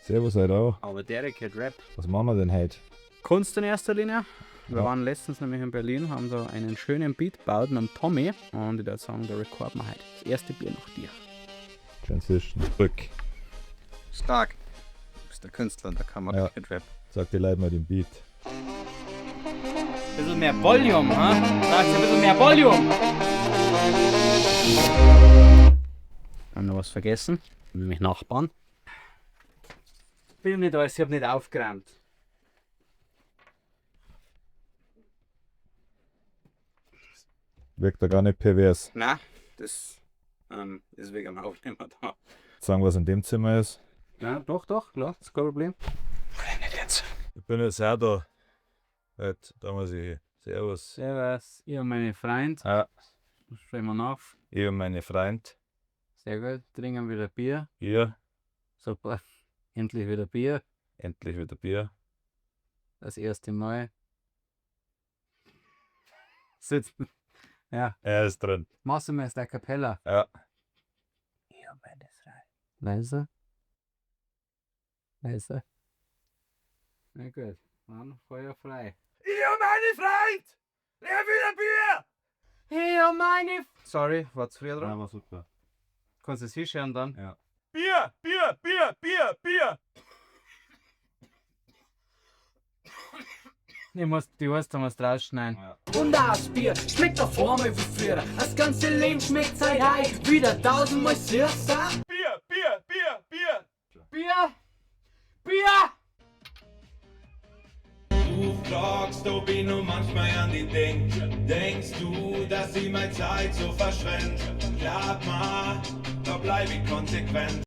Servus heute auch. Aber Derek hat Rap. Was machen wir denn heute? Kunst in erster Linie. Wir Ja. waren letztens nämlich in Berlin, haben so einen schönen Beat gebaut mit dem Tommy. Und ich würde sagen, da recorden wir heute das erste Bier nach dir. Transition. Rück. Stark. Du bist der Künstler und da kann man Ja. mit Rap. Sag dir Leute mal den Beat. Ein bisschen mehr Volume, ha? Sagst du ein bisschen mehr Volume? Haben noch was vergessen? Nämlich Nachbarn. Bin nicht alles, ich hab nicht aufgeräumt. Wirkt da gar nicht pervers. Nein, das ist wegen dem Aufnehmer da. Sagen, was in dem Zimmer ist. Ja, doch, klar, ist kein Problem. Nicht jetzt. Ich bin jetzt auch da. Heute, da muss ich. Servus. Servus, ich und meine Freund. Ja, Schauen wir nach. ich und meine Freund. Sehr gut, trinken wieder Bier. Hier, Super, endlich wieder Bier. endlich wieder Bier. Das erste Mal. Sitzen. Ja, Er ist drin. Massenmeister Kapella. Ja. Ich und meine Freund. Leise. Leise. Na gut, dann Feuer frei. Ich und meine Freund! Ich hab wieder Bier! Ich und meine... Sorry, war zu früh dran. Ja, war super. Kannst du es hinscheren dann? Ja. Bier, Bier, Bier, Bier, Bier! Die Wurst musst rausschneiden. Ja. Und das Bier schmeckt auf Formel wie früher. Das ganze Leben schmeckt seit Ei wieder tausendmal süßer. Bier, Bier, Bier, Bier! Bier! Bier! Du fragst, ob ich nur manchmal an die denk. Denkst du, dass ich meine Zeit so verschwend? Glaub mal, da bleib ich konsequent.